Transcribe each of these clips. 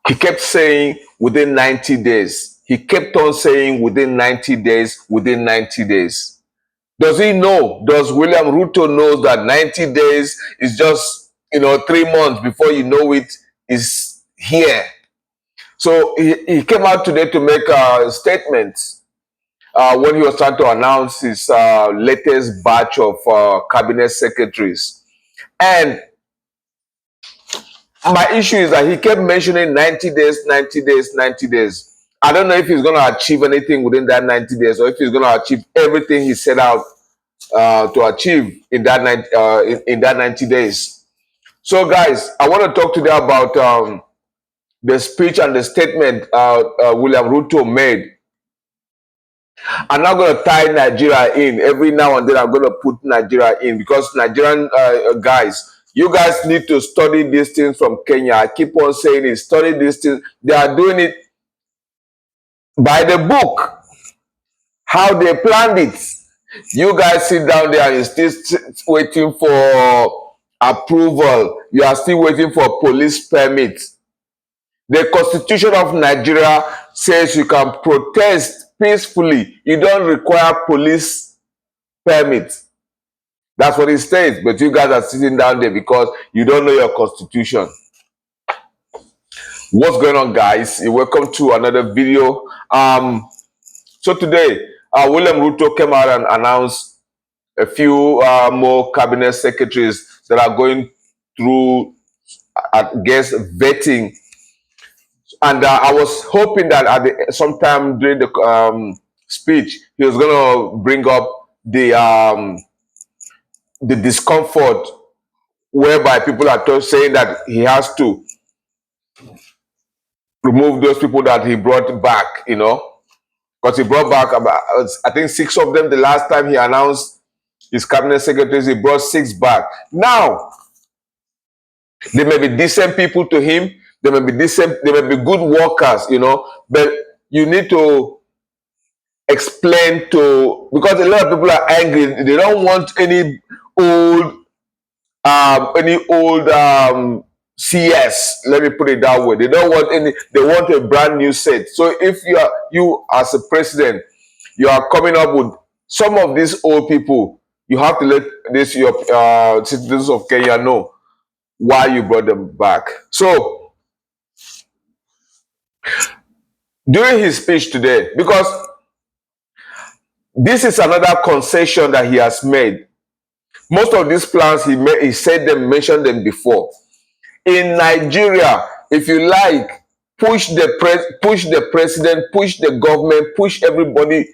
He kept saying within 90 days. He kept on saying within 90 days, within 90 days. Does he know? Does William Ruto know that 90 days is just, 3 months before you know it is here? So he came out today to make statements when he was trying to announce his latest batch of cabinet secretaries. And my issue is that he kept mentioning 90 days, 90 days, 90 days. I don't know if he's going to achieve anything within that 90 days or if he's going to achieve everything he set out to achieve in that, in that 90 days. So, guys, I want to talk today about the speech and the statement William Ruto made. I'm not going to tie Nigeria in. Every now and then I'm going to put Nigeria in because Nigerian guys, you guys need to study these things from Kenya. I keep on saying it, study these things. They are doing it by the book, how they planned it. You guys sit down there and you're still waiting for approval. You are still waiting for police permit. The Constitution of Nigeria says you can protest peacefully. You don't require police permit. That's what it says. But you guys are sitting down there because you don't know your constitution. What's going on, guys? Welcome to another video. So today, William Ruto came out and announced a few more cabinet secretaries that are going through, I guess, vetting. And I was hoping that at sometime during the speech, he was going to bring up the discomfort whereby people are saying that he has to remove those people that he brought back, because he brought back about, I think 6 of them. The last time he announced his cabinet secretaries, he brought 6 back. Now, they may be decent people to him. They may be decent. They may be good workers, but you need to explain to, because a lot of people are angry. They don't want any old CS, let me put it that way. They don't want any, they want a brand new set. So if you as a president, you are coming up with some of these old people, you have to let your citizens of Kenya know why you brought them back. So during his speech today, because this is another concession that he has made. Most of these plans he said them, mentioned them before. In Nigeria, if you like, push the president, push the government, push everybody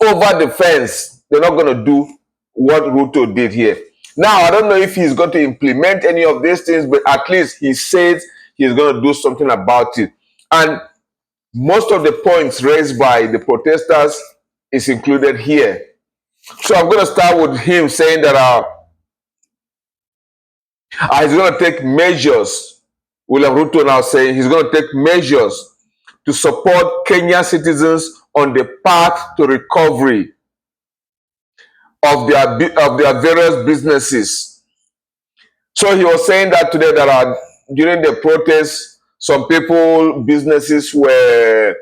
over the fence. They're not going to do what Ruto did here. Now, I don't know if he's going to implement any of these things, but at least he says he's going to do something about it. And most of the points raised by the protesters is included here. So I'm going to start with him saying that he's going to take measures. William Ruto now saying he's going to take measures to support Kenyan citizens on the path to recovery of their various businesses. So he was saying that today that during the protests, some businesses were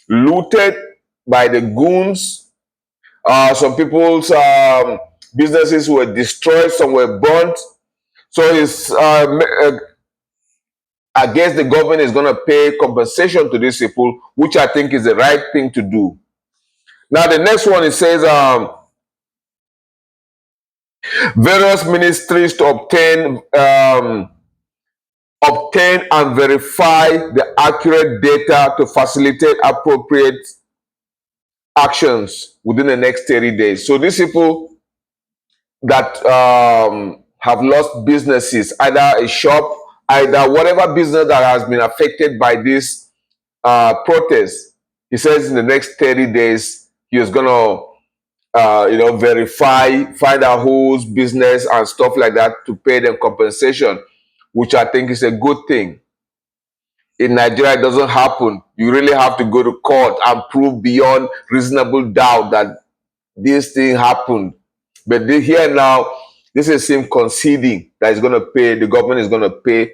looted by the goons. Some people's businesses were destroyed, some were burnt. So I guess the government is going to pay compensation to these people, which I think is the right thing to do. Now, the next one, it says various ministries to obtain and verify the accurate data to facilitate appropriate actions within the next 30 days. So these people that have lost businesses, either a shop, either whatever business that has been affected by this protest, he says in the next 30 days, he is going to verify, find out whose business and stuff like that to pay them compensation, which I think is a good thing. In Nigeria, it doesn't happen. You really have to go to court and prove beyond reasonable doubt that this thing happened. But here now, this is him conceding that he's going to pay, the government is going to pay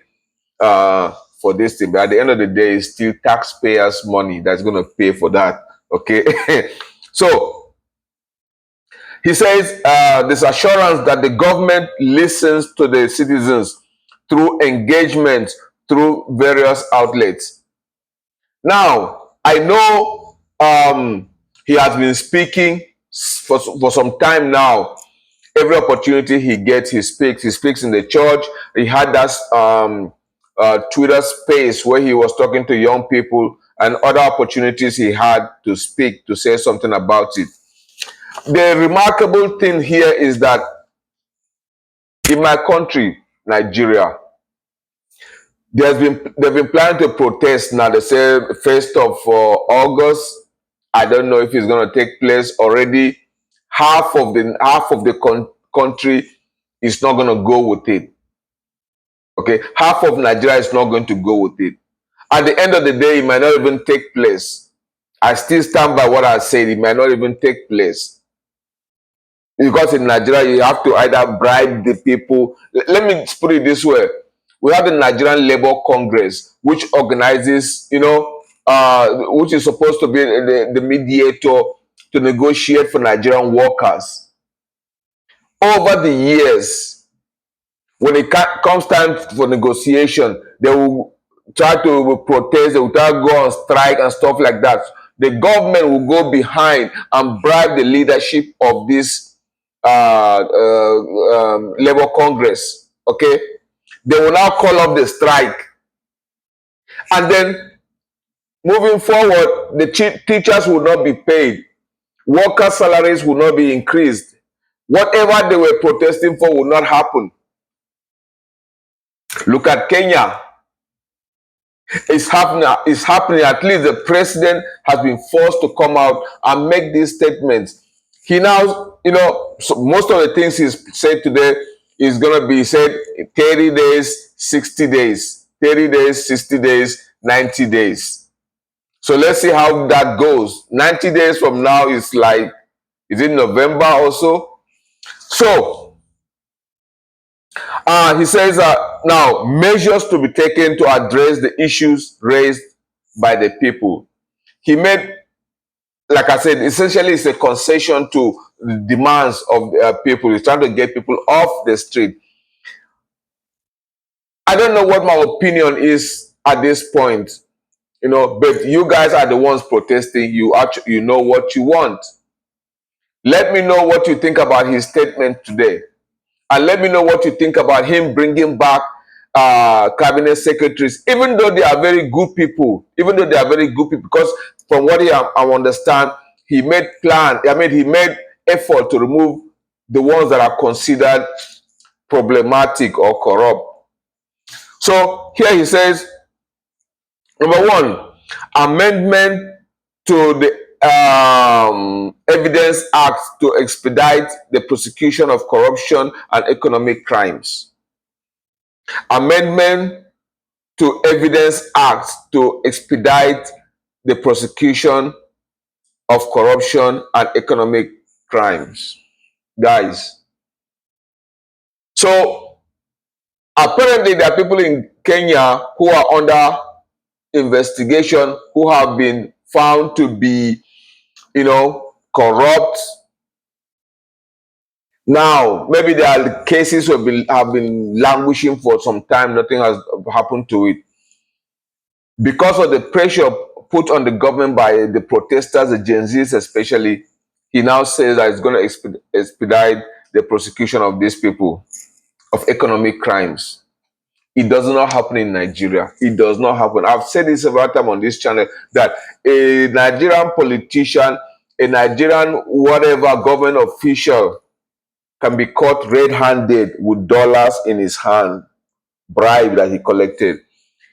for this thing. But at the end of the day, it's still taxpayers' money that's going to pay for that. Okay. So he says this assurance that the government listens to the citizens through engagement through various outlets. Now, I know he has been speaking for some time now. Every opportunity he gets, he speaks. He speaks in the church. He had that Twitter space where he was talking to young people, and other opportunities he had to speak, to say something about it. The remarkable thing here is that in my country, Nigeria, they've been planning to protest now. They say 1st of August. I don't know if it's going to take place already. Half of the country is not going to go with it. Okay, half of Nigeria is not going to go with it. At the end of the day, it might not even take place. I still stand by what I said. It might not even take place. Because in Nigeria, you have to either bribe the people. Let me put it this way. We have the Nigerian Labour Congress, which organizes, which is supposed to be the mediator to negotiate for Nigerian workers. Over the years, when it comes time for negotiation, they will try to protest, they will try to go on strike and stuff like that. The government will go behind and bribe the leadership of this Labour Congress. Okay, they will now call off the strike, and then moving forward, the teachers will not be paid, workers' salaries will not be increased. Whatever they were protesting for will not happen. Look at Kenya. It's happening. At least the president has been forced to come out and make these statements. He now, so most of the things he's said today is going to be said 30 days, 60 days, 30 days, 60 days, 90 days. So let's see how that goes. 90 days from now is like, is it November or so? So, he says now measures to be taken to address the issues raised by the people. He made, like I said, essentially it's a concession to the demands of people. He's trying to get people off the street. I don't know what my opinion is at this point, but you guys are the ones protesting. You know what you want. Let me know what you think about his statement today. And let me know what you think about him bringing back cabinet secretaries, even though they are very good people, because from what I understand, he made he made effort to remove the ones that are considered problematic or corrupt. So here he says, number one, amendment to the Evidence Act to expedite the prosecution of corruption and economic crimes. Amendment to Evidence Act to expedite the prosecution of corruption and economic crimes. Guys, so apparently there are people in Kenya who are under investigation, who have been found to be corrupt. Now, maybe there are cases have been languishing for some time. Nothing has happened to it. Because of the pressure put on the government by the protesters, the Gen Zs especially, he now says that it's going to expedite the prosecution of these people of economic crimes. It does not happen in Nigeria. It does not happen. I've said this several times on this channel that a Nigerian politician, a Nigerian whatever government official can be caught red-handed with dollars in his hand, bribe that he collected.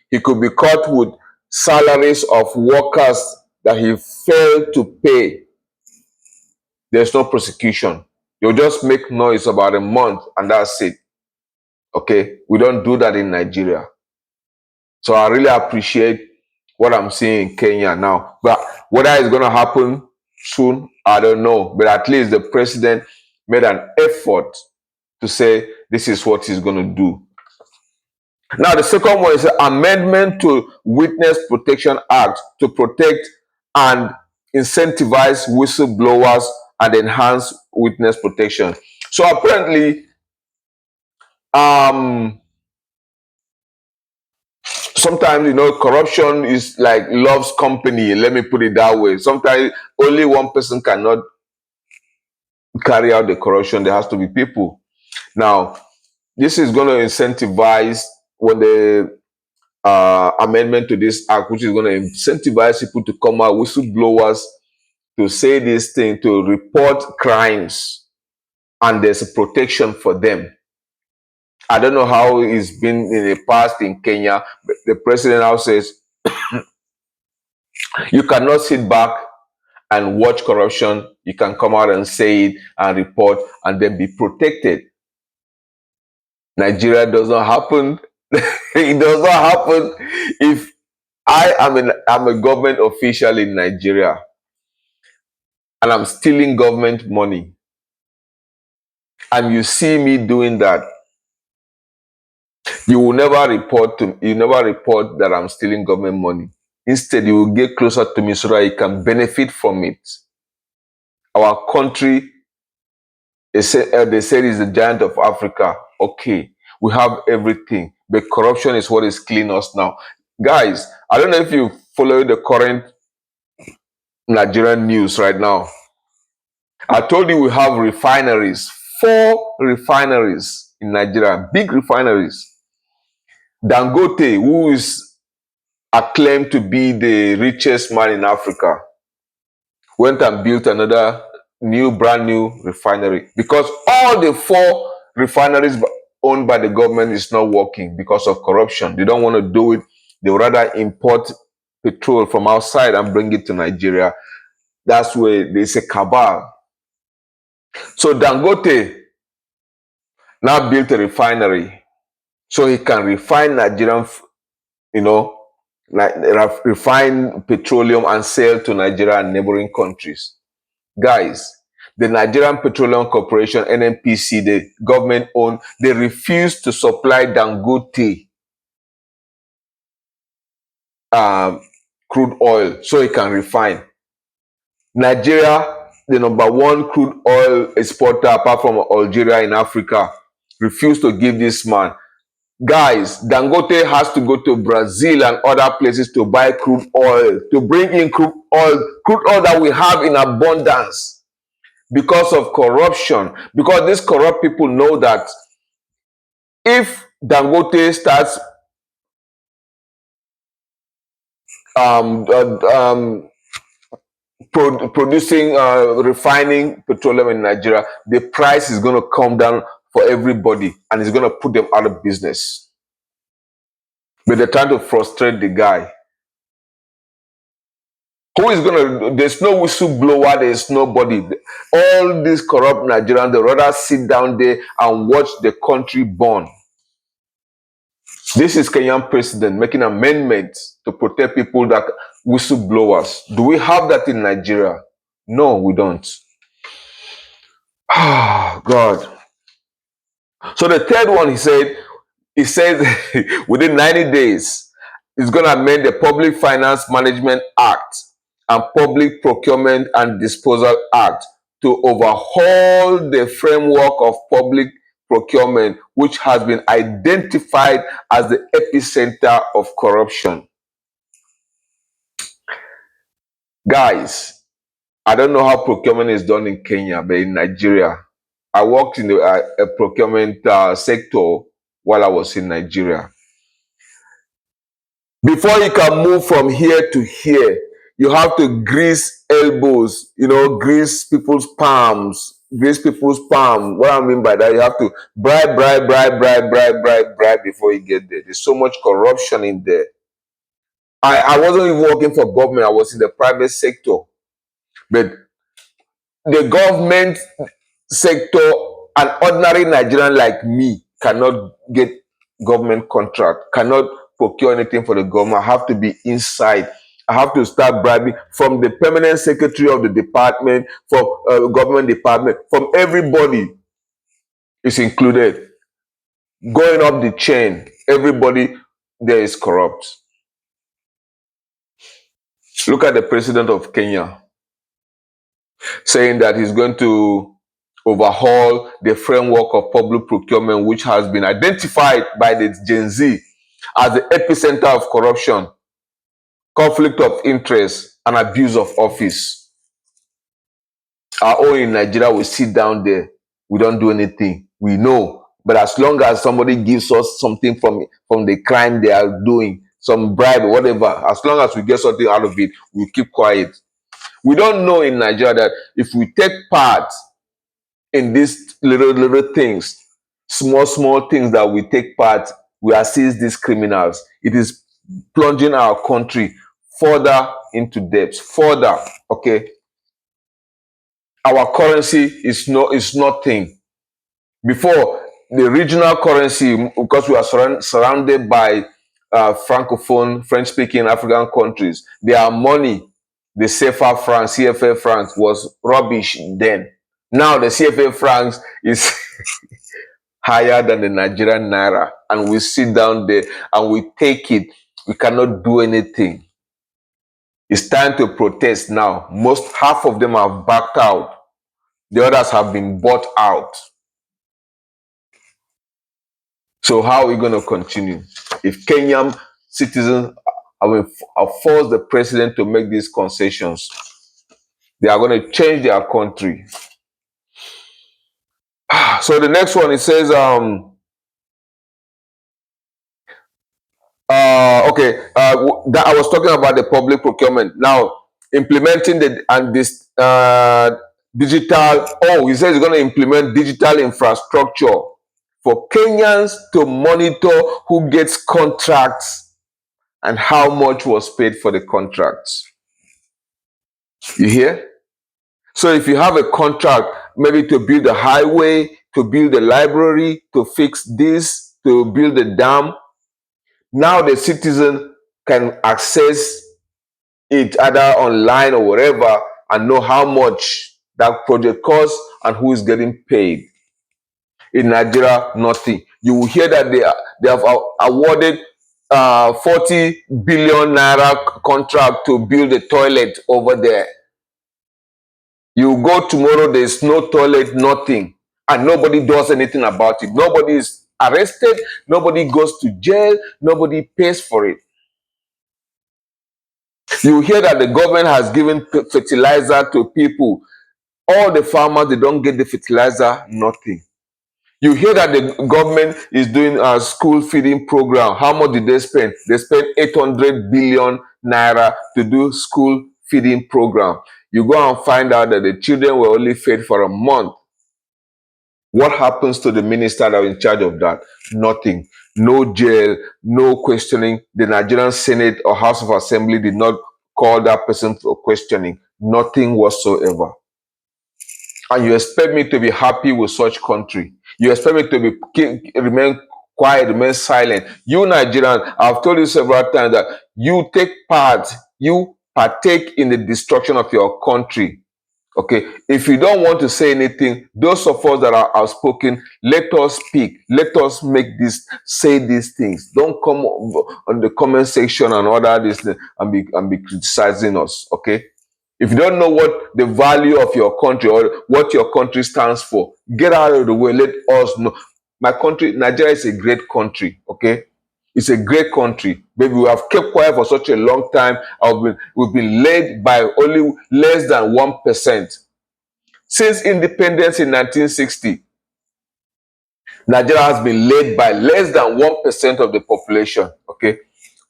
He could be caught with salaries of workers that he failed to pay. There's no prosecution. You'll just make noise about a month and that's it. Okay, we don't do that in Nigeria. So I really appreciate what I'm seeing in Kenya now. But whether it's going to happen soon, I don't know. But at least the president made an effort to say this is what he's going to do. Now, the second one is an amendment to Witness Protection Act to protect and incentivize whistleblowers and enhance witness protection. So apparently, um, sometimes corruption is like loves company. Let me put it that way. Sometimes only one person cannot carry out the corruption. There has to be people. Now, this is going to incentivize when the amendment to this act, which is going to incentivize people to come out, whistleblowers, to say this thing, to report crimes, and there's a protection for them. I don't know how it's been in the past in Kenya, but the president now says you cannot sit back and watch corruption. You can come out and say it and report and then be protected. Nigeria does not happen. It does not happen. If I'm a government official in Nigeria and I'm stealing government money, and you see me doing that, you never report that I'm stealing government money. Instead, you will get closer to me so that you can benefit from it. Our country, they said is the giant of Africa. Okay, we have everything, but corruption is what is killing us now. Guys, I don't know if you follow the current Nigerian news right now. I told you we have refineries, 4 refineries in Nigeria, big refineries. Dangote, who is acclaimed to be the richest man in Africa, went and built another brand new refinery because all the 4 refineries owned by the government is not working because of corruption. They don't want to do it. They would rather import petrol from outside and bring it to Nigeria. That's where there's a cabal. So Dangote now built a refinery so he can refine Nigerian, refine petroleum and sell to Nigeria and neighboring countries. Guys, the Nigerian Petroleum Corporation, NNPC, the government owned, they refused to supply Dangote crude oil so he can refine. Nigeria, the #1 crude oil exporter apart from Algeria in Africa, refused to give this man. Guys, Dangote has to go to Brazil and other places to buy crude oil, to bring in crude oil that we have in abundance because of corruption. Because these corrupt people know that if Dangote starts producing, refining petroleum in Nigeria, the price is going to come down for everybody and it's going to put them out of business. But they're trying to frustrate the guy. Who is going to, there's no whistleblower, there's nobody. All these corrupt Nigerians, they rather sit down there and watch the country burn. This is Kenyan president making amendments to protect people that whistleblowers. Do we have that in Nigeria? No, we don't. Ah, God. So the third one, he said within 90 days, he's going to amend the Public Finance Management Act and Public Procurement and Disposal Act to overhaul the framework of public procurement, which has been identified as the epicenter of corruption. Guys, I don't know how procurement is done in Kenya, but in Nigeria, I worked in the procurement sector while I was in Nigeria. Before you can move from here to here, you have to grease elbows, grease people's palms. What I mean by that, you have to bribe before you get there. There's so much corruption in there. I wasn't even working for government. I was in the private sector. But the government sector, an ordinary Nigerian like me cannot get government contract, cannot procure anything for the government. I have to be inside. I have to start bribing from the permanent secretary of the department, from government department, from everybody is included. going up the chain, everybody there is corrupt. Look at the president of Kenya saying that he's going to overhaul the framework of public procurement, which has been identified by the Gen Z as the epicenter of corruption, conflict of interest, and abuse of office. Our own in Nigeria, we sit down there, we don't do anything. We know, but as long as somebody gives us something from the crime they are doing, some bribe or whatever, as long as we get something out of it, we keep quiet. We don't know in Nigeria that if we take part in these little things, small things that we take part, we assist these criminals. It is plunging our country further into debt, further. Okay, our currency is nothing. Before, the regional currency, because we are surrounded by francophone, French-speaking African countries, their money, the CFA franc, CFA franc, was rubbish then. Now the CFA francs is higher than the Nigerian naira, and we sit down there and we take it. We cannot do anything. It's time to protest now. Half of them have backed out. The others have been bought out. So how are we going to continue? If Kenyan citizens have forced the president to make these concessions, they are going to change their country. So the next one, it says, that I was talking about the public procurement. Now, implementing this digital. Oh, he says he's going to implement digital infrastructure for Kenyans to monitor who gets contracts and how much was paid for the contracts. You hear? So if you have a contract, maybe to build a highway, to build a library, to fix this, to build a dam, now the citizen can access it either online or wherever and know how much that project costs and who is getting paid. In Nigeria, nothing. You will hear that they have awarded 40 billion naira contract to build a toilet over there. You go tomorrow, there's no toilet, nothing, and nobody does anything about it. Nobody is arrested, nobody goes to jail, nobody pays for it. You hear that the government has given fertilizer to people. All the farmers, they don't get the fertilizer, nothing. You hear that the government is doing a school feeding program. How much did they spend? They spent 800 billion naira to do school feeding program. You go and find out that the children were only fed for a month. What happens to the minister that was in charge of that? Nothing. No jail, no questioning. The Nigerian Senate or House of Assembly did not call that person for questioning. Nothing whatsoever. And you expect me to be happy with such country? You expect me to remain quiet, remain silent? You Nigerians, I've told you several times that you take part, you partake in the destruction of your country. Okay, if you don't want to say anything, those of us that are outspoken, let us speak. Let us say these things. Don't come on the comment section and order this and be criticizing us. Okay, if you don't know what the value of your country or what your country stands for, get out of the way. Let us know. My country, Nigeria, is a great country. Okay, it's a great country. Maybe we have kept quiet for such a long time. We've been led by only less than 1%. Since independence in 1960, Nigeria has been led by less than 1% of the population. Okay,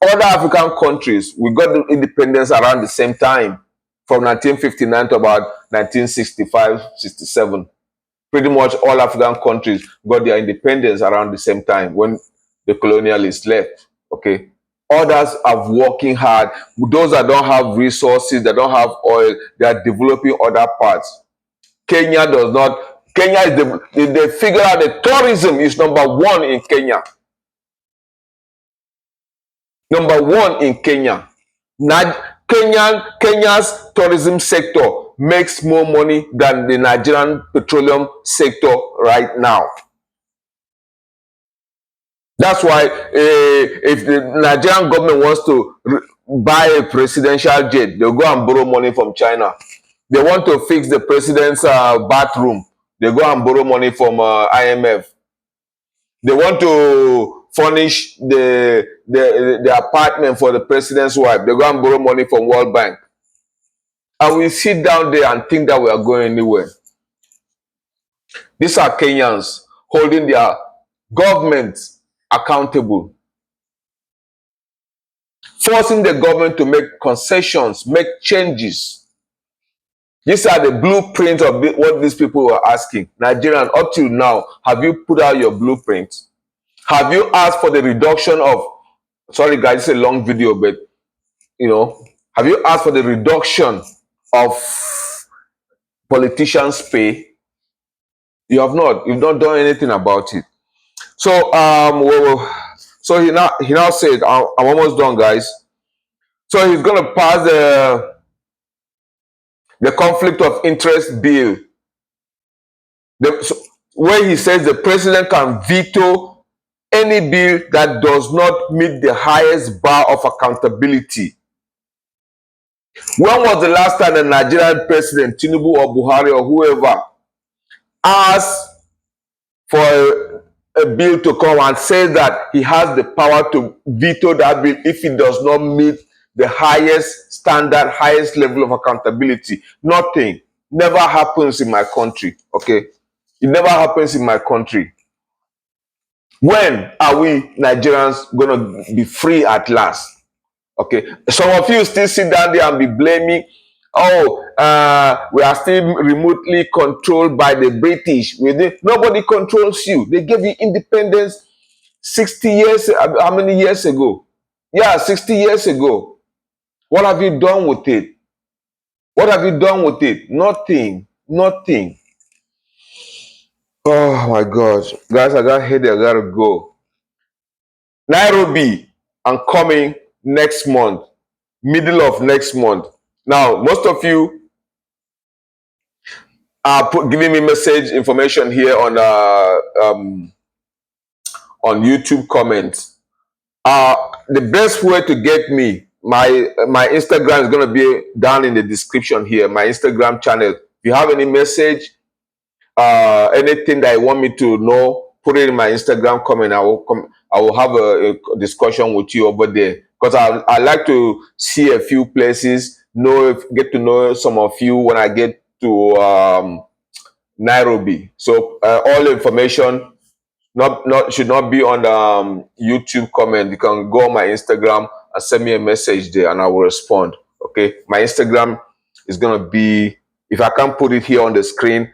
other African countries, we got the independence around the same time, from 1959 to about 1965, 67. Pretty much all African countries got their independence around the same time when the colonialists left. Okay, others are working hard. Those that don't have resources, that don't have oil, they are developing other parts. Kenya does not. Kenya is they figure out that tourism is number one in Kenya. Number one in Kenya. Kenya's tourism sector makes more money than the Nigerian petroleum sector right now. That's why if the Nigerian government wants to buy a presidential jet, they'll go and borrow money from China. They want to fix the president's bathroom, they go and borrow money from IMF. They want to furnish the apartment for the president's wife, they go and borrow money from World Bank. And we sit down there and think that we are going anywhere. These are Kenyans holding their government accountable, forcing the government to make concessions, make changes. These are the blueprints of what these people were asking. Nigerian, up till now, have you put out your blueprint? Have you asked for the reduction of, sorry guys, it's a long video, but have you asked for the reduction of politicians' pay? You have not. You've not done anything about it. So so he now said, I'm almost done, guys. So he's gonna pass the conflict of interest bill, where he says the president can veto any bill that does not meet the highest bar of accountability. When was the last time the Nigerian president, Tinubu or Buhari or whoever, asked for a bill to come and say that he has the power to veto that bill if it does not meet the highest standard, highest level of accountability? Nothing. Never happens in my country. Okay, it never happens in my country. When are we Nigerians gonna be free at last? Okay, some of you still sit down there and be blaming, oh, we are still remotely controlled by the British. Nobody controls you. They gave you independence 60 years, how many years ago? Yeah, 60 years ago. What have you done with it? What have you done with it? Nothing. Nothing. Oh my God. Guys, I got headache. I gotta go. Nairobi, I'm coming next month, middle of next month. Now, most of you are giving me message information here on YouTube comments. The best way to get me, my Instagram is going to be down in the description here, my Instagram channel. If you have any message, anything that you want me to know, put it in my Instagram comment. I will have a discussion with you over there, because I like to see a few places, get to know some of you when I get to Nairobi. So all the information should not be on the YouTube comment. You can go on my Instagram and send me a message there, and I will respond. Okay, my Instagram is gonna be, if I can't put it here on the screen,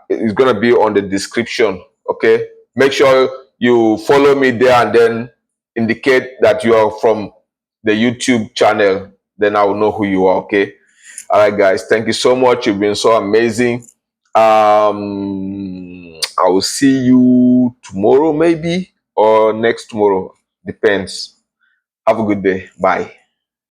it's gonna be on the description. Okay, make sure you follow me there and then indicate that you are from the YouTube channel. Then I will know who you are. Okay. All right, guys. Thank you so much. You've been so amazing. I will see you tomorrow, maybe, or next tomorrow. Depends. Have a good day. Bye.